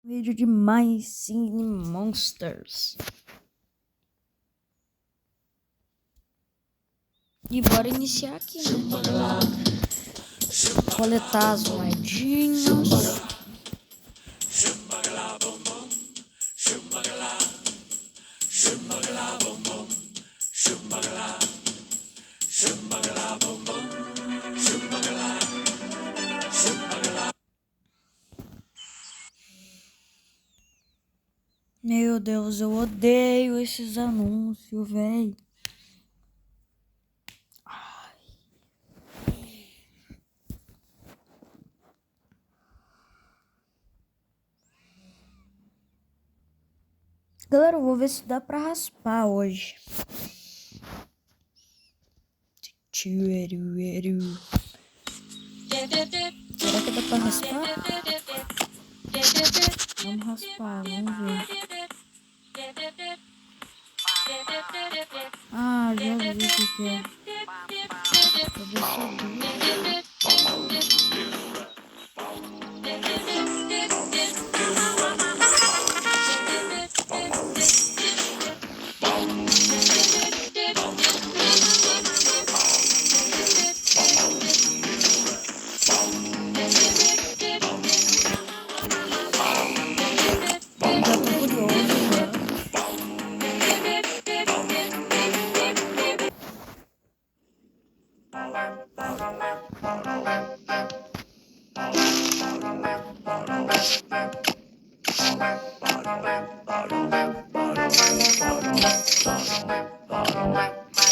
Vídeo de mais Cine Monsters. E bora iniciar aqui, né? Coletar as moedinhas. Meu Deus, eu odeio esses anúncios, velho. Galera, eu vou ver se dá pra raspar hoje. Será que dá pra raspar? Vamos raspar, vamos ver. Ah, já vi o que é.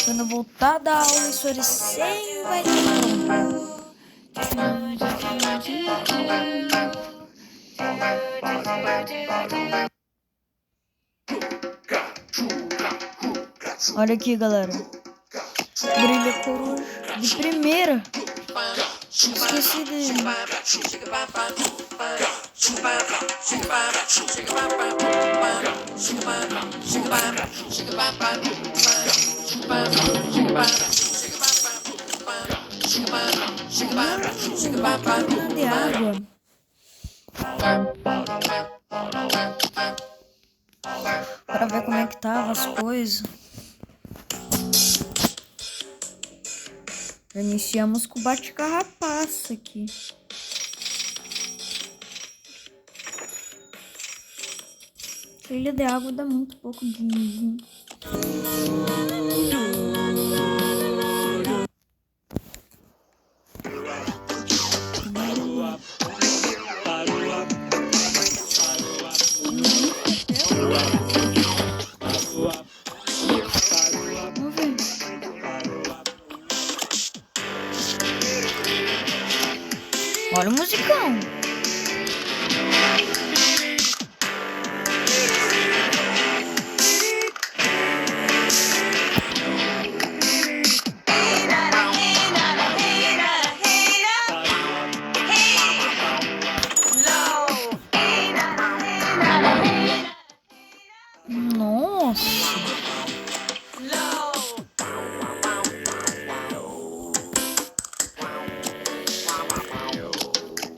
Quando eu voltar da aula, isso recém vai ter. Olha aqui, galera. Brilha coruja de primeira. Esqueci dele. De água. Para ver como é que tava as coisas. Iniciamos com o bate-carrapaça aqui. Ilha de água dá muito pouco dinheiro. Olha o musicão. Nossa.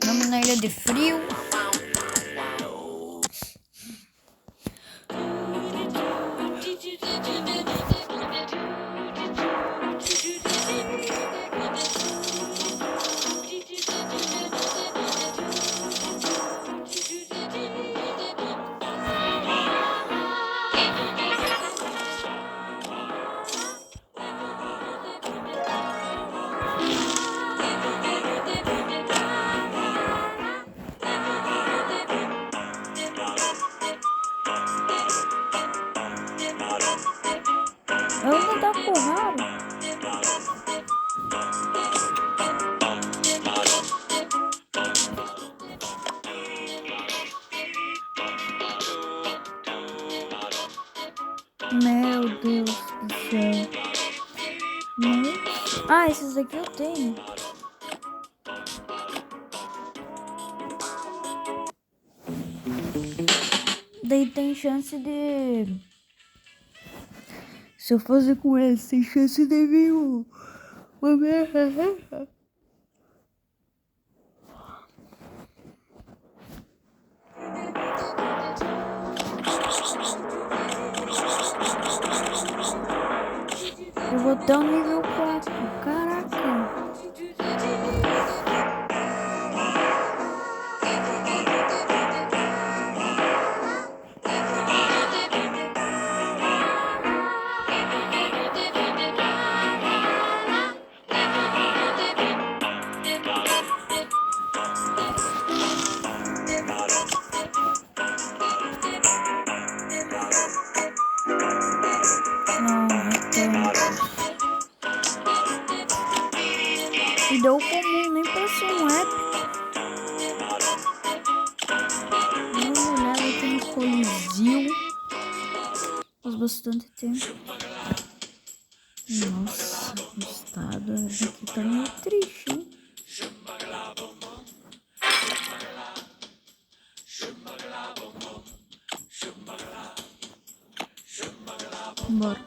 Vamos na ilha de frio. Eu não dá com raro. Meu Deus do céu. Ah, esses aqui eu tenho. Daí tem chance de... Se eu fazer com eles, tem chance de vir uma merda. vou até o nível 4. Caraca. E deu comum, nem parece um épico. Vamos olhar aqui no Coliseu. Faz bastante tempo. Nossa, o estado aqui tá meio triste, hein? Bora.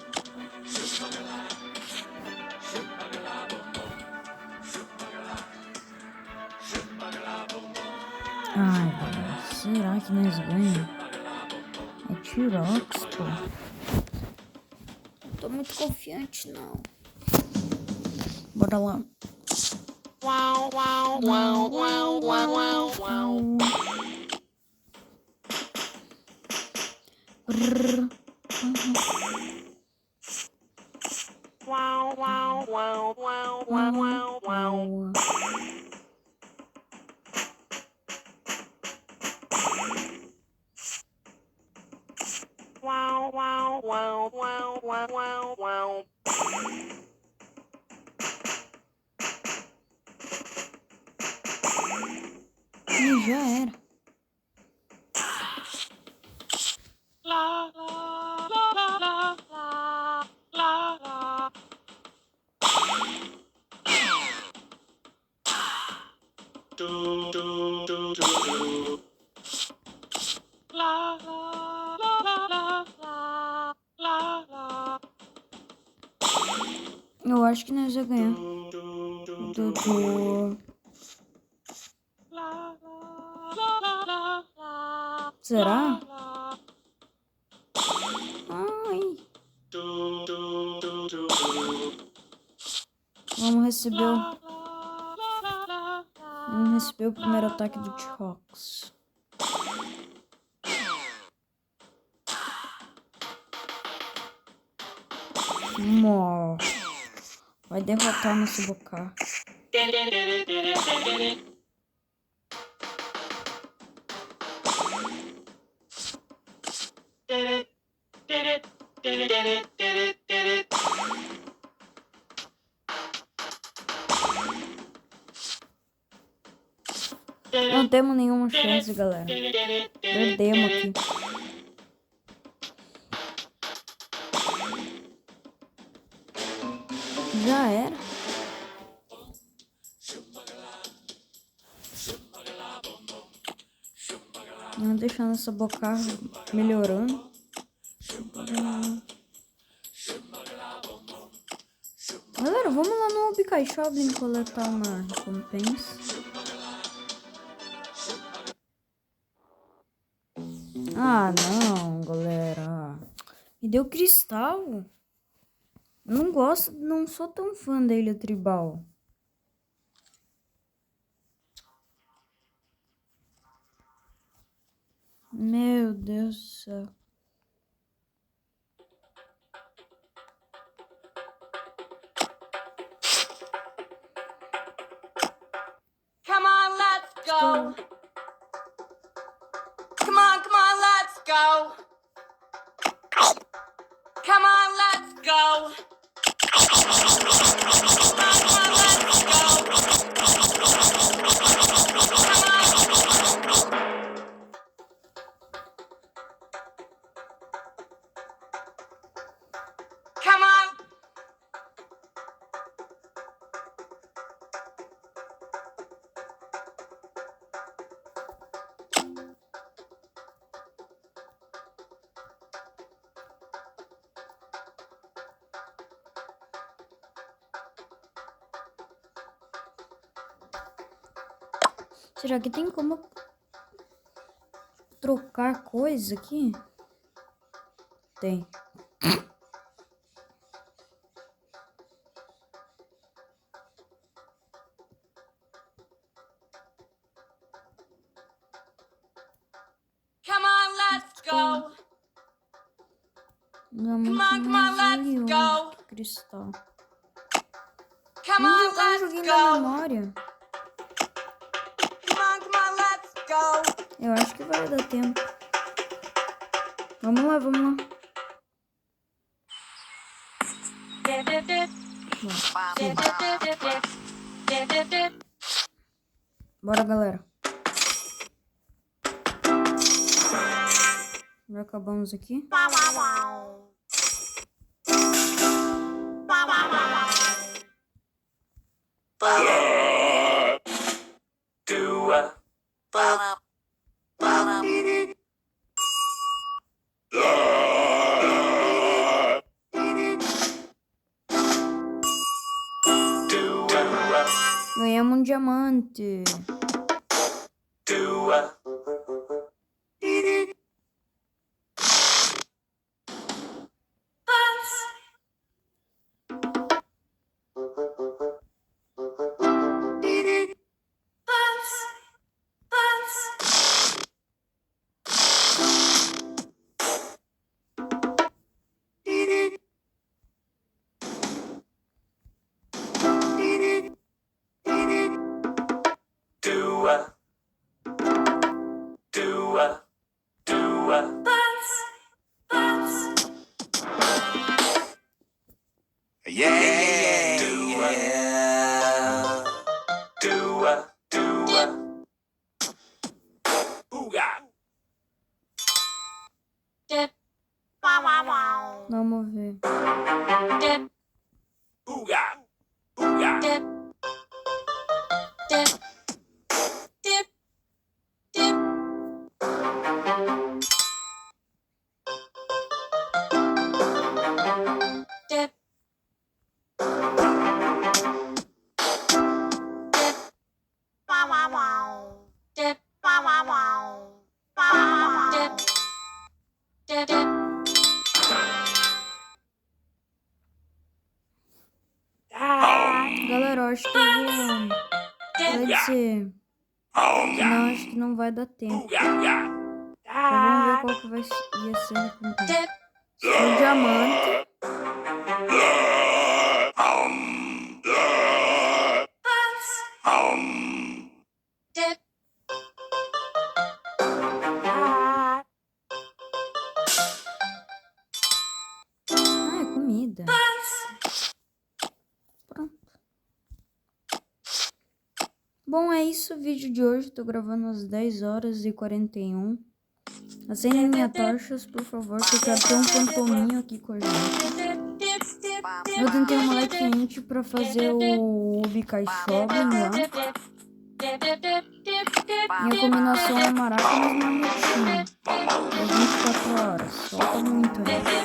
Ai, galera, será que nós ganhamos? É Tirox, pô. Não tô muito confiante, não. Bora lá. Wow, wow, wow, wow, wow, wow, wow. Wow, wow, wow, wow, wow, wow, wow. Wow, wow, wow, wow, wow, wow, wow. E já era. La la la la la la la la. Do do do do do. La la la la la la la la. Eu acho que nós já ganhamos. Do do do Dudu. la la la la la la. Será? La. Ai. Do do do do do. Vamos receber o... La la la la la. Vamos receber o primeiro ataque do T-Rox. Vai derrotar nosso Bocar. Não temos nenhuma chance, galera. Perdemos aqui. Já era. Vamos deixando essa boca melhorando. Galera, vamos lá no Bicai Shopping coletar uma recompensa. Ah, não, galera. Me deu cristal. Não gosto, não sou tão fã da Ilha Tribal. Meu Deus do céu. Come on, let's go. Come on, let's go. Come on, let's go. Come on, let's go. Come on. Será que tem como trocar coisa aqui? Tem. Diamante mais valioso que cristal. Vamos jogar um joguinho da memória. Eu acho que vai dar tempo. Vamos lá, vamos lá. Bora, galera. Já acabamos aqui. Ganhamos um diamante. Vamos ver. Galera, eu acho que eu vou... Vai ser... Não, acho que não vai dar tempo. Então vamos ver qual que ia ser o primeiro. O diamante. Ah, é comida. Pronto. Bom, é isso o vídeo de hoje. Tô gravando às 10h41. Acendem minha tochas, por favor, que eu quero ter um fantominho aqui com a gente. Eu tentei uma light pra fazer o Ubicaixoblin lá. Minha combinação é maraca, mas mamutinha. É 24 horas. Solta muito, né?